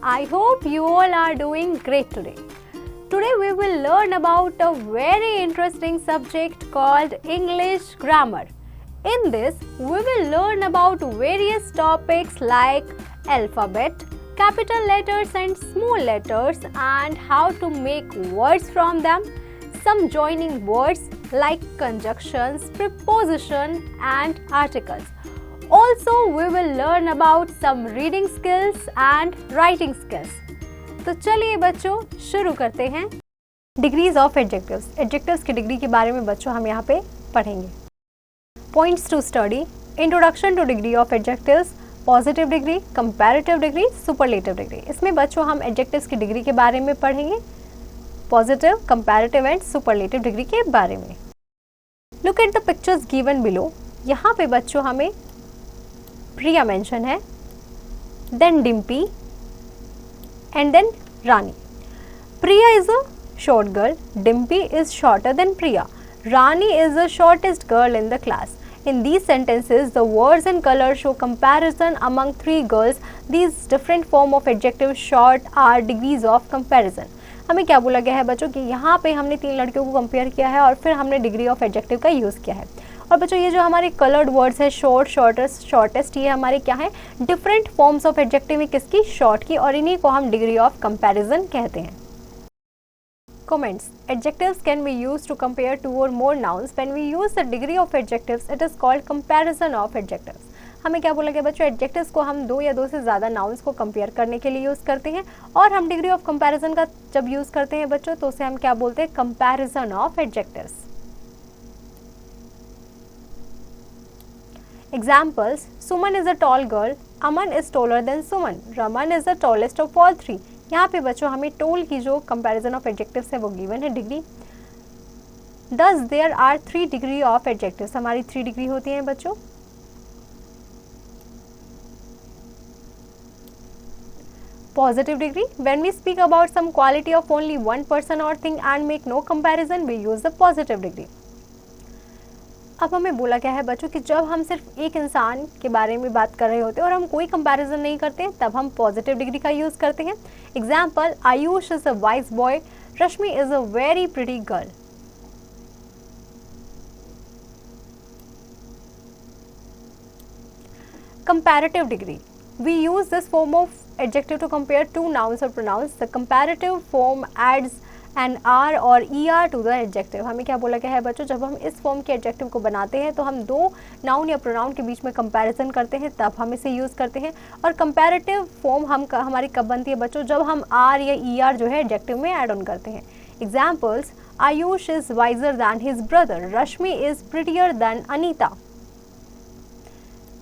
I hope you all are doing great today. Today we will learn about a very interesting subject called English grammar. In this, we will learn about various topics like alphabet, capital letters and small letters, and how to make words from them, some joining words like conjunctions, preposition and articles. Also, we will learn about some reading skills and writing skills. तो चलिए बच्चों शुरू करते हैं। Degrees of adjectives, adjectives की degree के बारे में बच्चों हम यहाँ पे पढ़ेंगे। Points to study, introduction to degree of adjectives, positive degree, comparative degree, superlative degree. इसमें बच्चों हम एडजेक्टिव्स की डिग्री के बारे में पढ़ेंगे, positive, comparative and superlative degree के बारे में। Look at the pictures given below. यहाँ पे बच्चों हमें प्रिया मेंशन है, then Dimpy and then Rani. Priya is a short girl, Dimpy is shorter than Priya. Rani is the shortest girl in the class. In these sentences, the words and colors show comparison among three girls. These different form of adjective short are degrees of comparison. हमें क्या बोला गया है बच्चों कि यहाँ पे हमने तीन लड़कियों को कंपेयर किया है और फिर हमने डिग्री ऑफ एडजेक्टिव का यूज़ किया है। और बच्चों ये जो हमारे कलर्ड वर्ड्स है शॉर्ट, शॉर्टेस्ट, शॉर्टेस्ट, ये हमारे क्या है डिफरेंट फॉर्म्स ऑफ एडजेक्टिव में किसकी, शॉर्ट की, और इन्हीं को हम डिग्री ऑफ कंपैरिजन कहते हैं। Comments. Adjectives can be used to compare two or more nouns. When we use the degree of adjectives, it is called comparison of adjectives. हमें क्या बोला गया बच्चों, एडजेक्टिव्स को हम दो या दो से ज़्यादा नाउन्स को कंपेयर करने के लिए यूज़ करते हैं, और हम डिग्री ऑफ कंपैरिजन का जब यूज़ करते हैं बच्चों तो उसे हम क्या बोलते हैं, comparison of adjectives. Examples, Suman is a tall girl, Aman is taller than Suman, Raman is the tallest of all three. यहाँ पे बच्चों हमें टोल की जो कंपैरिजन ऑफ एडजेक्टिव्स है वो गिवन है degree. Thus there are 3 degree of adjectives, हमारी 3 डिग्री होती हैं बच्चों। Positive degree, when we speak about some quality of only one person और thing and make no comparison, we use the positive degree. अब हमें बोला गया है बच्चों कि जब हम सिर्फ एक इंसान के बारे में बात कर रहे होते हैं और हम कोई कंपैरिजन नहीं करते तब हम पॉजिटिव डिग्री का यूज़ करते हैं। Example, Ayush is a wise boy, Rashmi is a very pretty girl. Comparative degree, we use this form of adjective to compare two nouns or pronouns. The comparative form adds an r or er to the adjective. हमें क्या बोला गया है बच्चों, जब हम इस form के एडजेक्टिव को बनाते हैं तो हम दो नाउन या प्रोनाउन के बीच में कंपैरिजन करते हैं, तब हम इसे यूज़ करते हैं। और कंपैरेटिव फॉर्म हमारी कब बनती है बच्चों, जब हम आर या er जो है एडजेक्टिव में ऐड ऑन करते हैं। Examples, Ayush is wiser than his brother, Rashmi is prettier than Anita.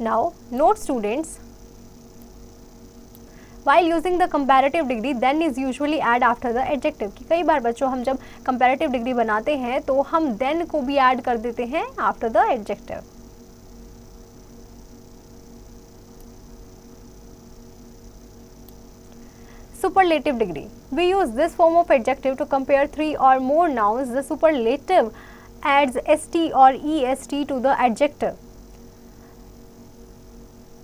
Now note students, while using the comparative degree then is usually add after the adjective। कि कई बार बच्चों हम जब comparative degree बनाते हैं तो हम then को भी add कर देते हैं after the adjective। Superlative degree, we use this form of adjective to compare 3 or more nouns. The superlative adds st or est to the adjective।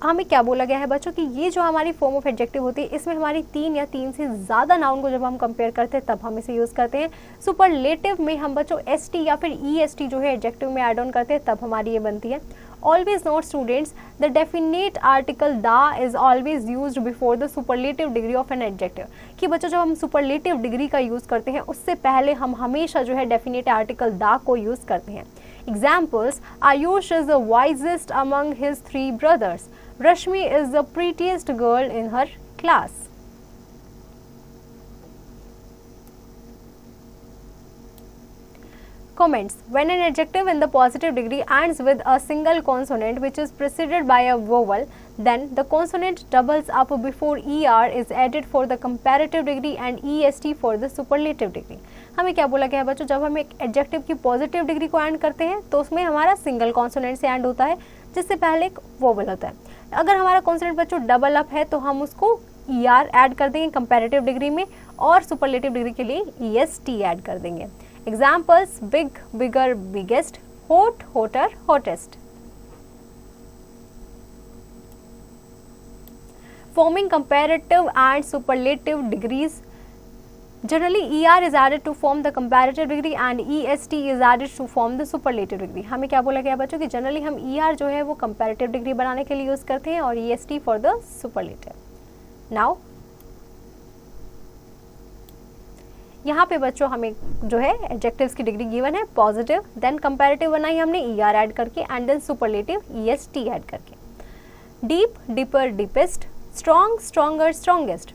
हमें क्या बोला गया है बच्चों कि ये जो हमारी फॉर्म ऑफ एडजेक्टिव होती है इसमें हमारी 3 या 3 से ज़्यादा नाउन को जब हम कंपेयर करते हैं तब हम इसे यूज़ करते हैं। सुपरलेटिव में हम बच्चों एस या फिर est जो है एडजेक्टिव में ऐड ऑन करते हैं, तब हमारी ये बनती है। Always note students, the definite article the is always used before the superlative degree of an adjective. कि बच्चों जब हम सुपरलेटिव डिग्री का यूज़ करते हैं उससे पहले हम हमेशा जो है डेफिनेट आर्टिकल द को यूज़ करते हैं। Examples, Ayush is the wisest among his 3 brothers, Rashmi is the prettiest girl in her class. Comments. When an adjective in the positive degree ends with a single consonant which is preceded by a vowel, then the consonant doubles up before er is added for the comparative degree and est for the superlative degree. हमें क्या बोला गया है बच्चों, जब हम एक adjective की पॉजिटिव डिग्री को एंड करते हैं तो उसमें हमारा सिंगल कॉन्सोनेंट से एंड होता है जिससे पहले एक वोवल होता है। अगर हमारा कॉन्सोनेंट बच्चों डबल अप है तो हम उसको er ऐड कर देंगे कंपैरेटिव डिग्री में, और सुपरलेटिव डिग्री के लिए est ऐड कर देंगे। Examples, big, bigger, biggest, hot, hotter, hottest. forming comparative and superlative degrees. Generally ER is added to form the comparative degree and EST is added to form the superlative degree. हमें क्या बोला गया बच्चों कि generally हम ER जो है वो comparative डिग्री बनाने के लिए यूज़ करते हैं और EST for the superlative. Now यहाँ पे बच्चों हमें जो है एडजेक्टिव्स की डिग्री गिवन है पॉजिटिव, देन कंपैरेटिव बनाई हमने ER ऐड करके and then superlative EST add करके. Deep, deeper, deepest, strong, stronger, strongest,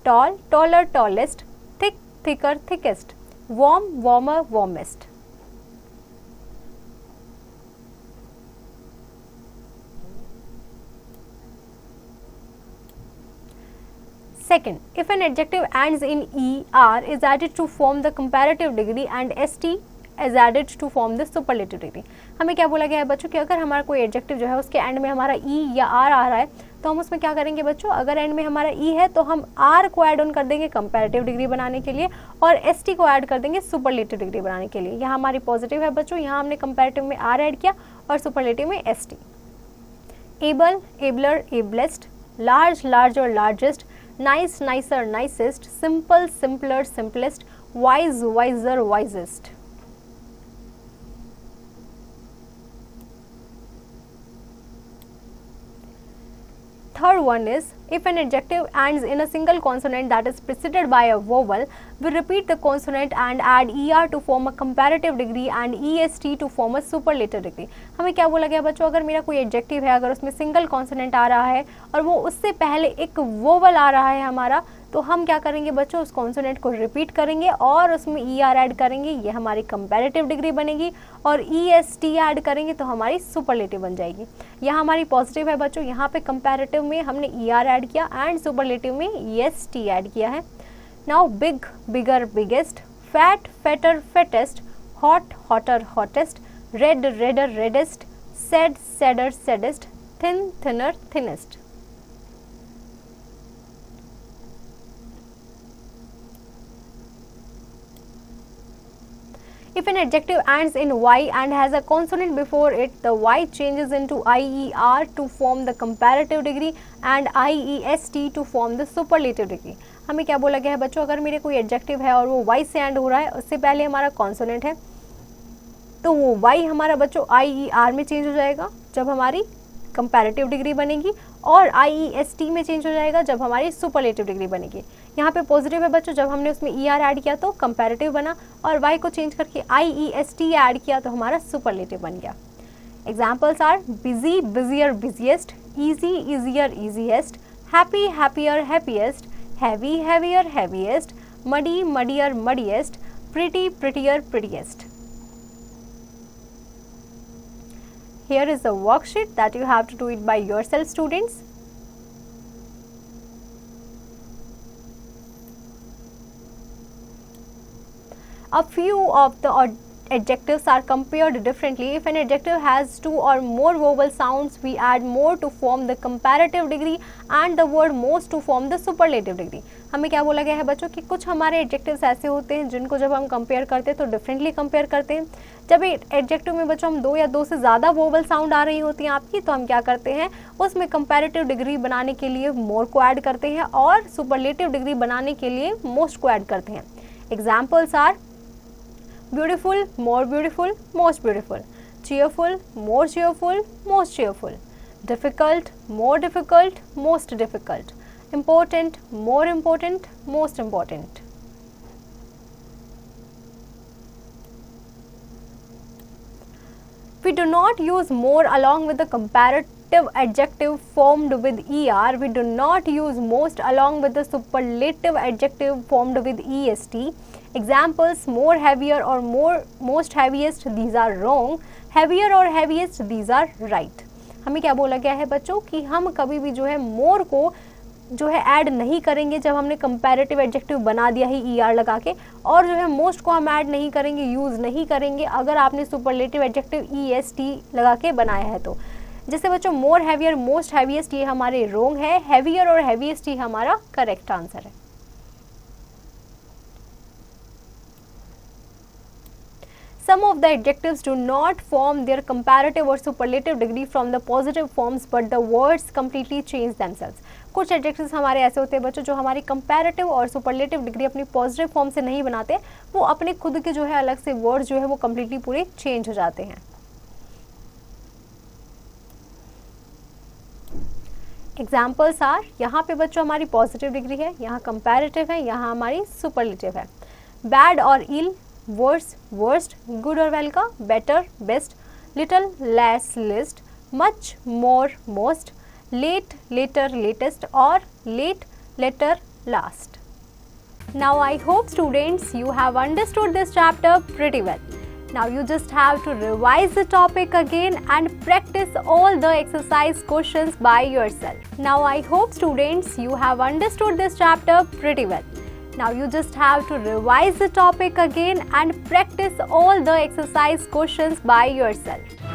tall, taller, tallest, thick, thicker, thickest, warm, warmer, warmest. Second, if an adjective ends in ER is added to form the comparative degree and ST is added to form the superlative degree. हमें क्या बोला गया है बच्चों कि अगर हमारा कोई एडजेक्टिव जो है उसके एंड में हमारा E या R आ रहा है तो हम उसमें क्या करेंगे बच्चों, अगर एंड में हमारा E है तो हम R को ऐड ऑन कर देंगे कंपैरेटिव डिग्री बनाने के लिए और ST को ऐड कर देंगे सुपरलेटिव डिग्री बनाने के लिए. यहाँ हमारी पॉजिटिव है बच्चों, यहाँ हमने कंपैरेटिव में R ऐड किया और सुपरलेटिव में ST. Able, abler, ablest, large, larger, largest, nice, nicer, nicest, simple, simpler, simplest, wise, wiser, wisest. Third one is, if an adjective ends in a single consonant that is preceded by a vowel, we repeat the consonant and add ER to form a comparative degree and EST to form a superlative degree. हमें क्या बोला गया बच्चों, अगर मेरा कोई adjective है, अगर उसमें सिंगल कॉन्सोनेंट आ रहा है और वो उससे पहले एक वोवल आ रहा है हमारा, तो हम क्या करेंगे बच्चों, उस कॉन्सोनेंट को रिपीट करेंगे और उसमें ER ऐड करेंगे, ये हमारी कंपैरेटिव डिग्री बनेगी, और EST ऐड करेंगे तो हमारी सुपरलेटिव बन जाएगी. यहाँ हमारी पॉजिटिव है बच्चों, यहाँ पे कंपैरेटिव में हमने ER ऐड किया एंड सुपरलेटिव में EST ऐड किया है. Now big, bigger, biggest, fat, fatter, fattest, hot, hotter, hottest, red, redder, reddest, sad, sadder, saddest, thin, thinner, thinnest. If an adjective ends in Y and has a consonant before it, the Y changes into IER to form the comparative degree and IEST to form the superlative degree. हमें क्या बोला गया है बच्चों, अगर मेरे कोई adjective है और वो Y से एंड हो रहा है, उससे पहले हमारा कॉन्सोनेंट है, तो वो Y हमारा बच्चों IER में चेंज हो जाएगा जब हमारी कंपैरेटिव डिग्री बनेगी, और IEST में चेंज हो जाएगा जब हमारी सुपरलेटिव डिग्री बनेगी. यहाँ पे पॉजिटिव है बच्चों, जब हमने उसमें ER ऐड किया तो कंपैरेटिव बना, और Y को चेंज करके IEST ऐड किया तो हमारा सुपरलेटिव बन गया. Examples are busy, busier, busiest, easy, easier, easiest, happy, happier, happiest, heavy, heavier, heaviest, muddy, muddier, muddiest, pretty, prettier, prettiest. Here is the worksheet that you have to do it by yourself, students. A few of the adjectives are compared differently. If an adjective has two or more vowel sounds, we add more to form the comparative degree and the word most to form the superlative degree. हमें क्या बोला गया है बच्चों कि कुछ हमारे adjectives ऐसे होते हैं जिनको जब हम कंपेयर करते हैं तो डिफरेंटली कंपेयर करते हैं. जब एडजेक्टिव में बच्चों हम दो या दो से ज़्यादा वोवल साउंड आ रही होती हैं आपकी, तो हम क्या करते हैं, उसमें कंपैरेटिव डिग्री बनाने के लिए मोर को ऐड करते हैं और सुपरलेटिव डिग्री बनाने के लिए मोस्ट को ऐड करते हैं. Examples are beautiful, more beautiful, most beautiful, cheerful, more cheerful, most cheerful, difficult, more difficult, most difficult, important, more important, most important. We do not use more along with the comparative adjective formed with ER. We do not use most along with the superlative adjective formed with EST. Examples: more, heavier or more, most heaviest, these are wrong. Heavier or heaviest, these are right. हमें क्या बोला गया है बच्चों कि हम कभी भी जो है more को जो है ऐड नहीं करेंगे जब हमने कंपैरेटिव एडजेक्टिव बना दिया है ER लगा के, और जो है मोस्ट को हम ऐड नहीं करेंगे, यूज़ नहीं करेंगे अगर आपने सुपरलेटिव एडजेक्टिव EST लगा के बनाया है तो. जैसे बच्चों मोर, हैवियर, मोस्ट हैवीएस्ट ये हमारे रोंग है, हैवियर और हैवीएस्ट ये हमारा करेक्ट आंसर है. Some of the adjectives do not form their comparative or superlative degree from the positive forms, but the words completely change themselves. कुछ एडजेक्टिव्स हमारे ऐसे होते हैं बच्चों जो हमारी कंपैरेटिव और सुपरलेटिव डिग्री अपनी पॉजिटिव फॉर्म से नहीं बनाते, वो अपने खुद के जो है अलग से वर्ड जो है वो कम्प्लीटली पूरे चेंज हो जाते हैं। एग्जाम्पल्स आर, यहाँ पे बच्चों हमारी पॉजिटिव डिग्री है, यहाँ कंपैरेटिव है, यहाँ हमारी सुपरलेटिव है। बैड और इल, वर्स वर्स्ट, गुड और वेल का better best, little less least, much more most, late later latest और late latter last. Now I hope students you have understood this chapter pretty well. Now you just have to revise the topic again and practice all the exercise questions by yourself. Now I hope students you have understood this chapter pretty well. Now you just have to revise the topic again and practice all the exercise questions by yourself.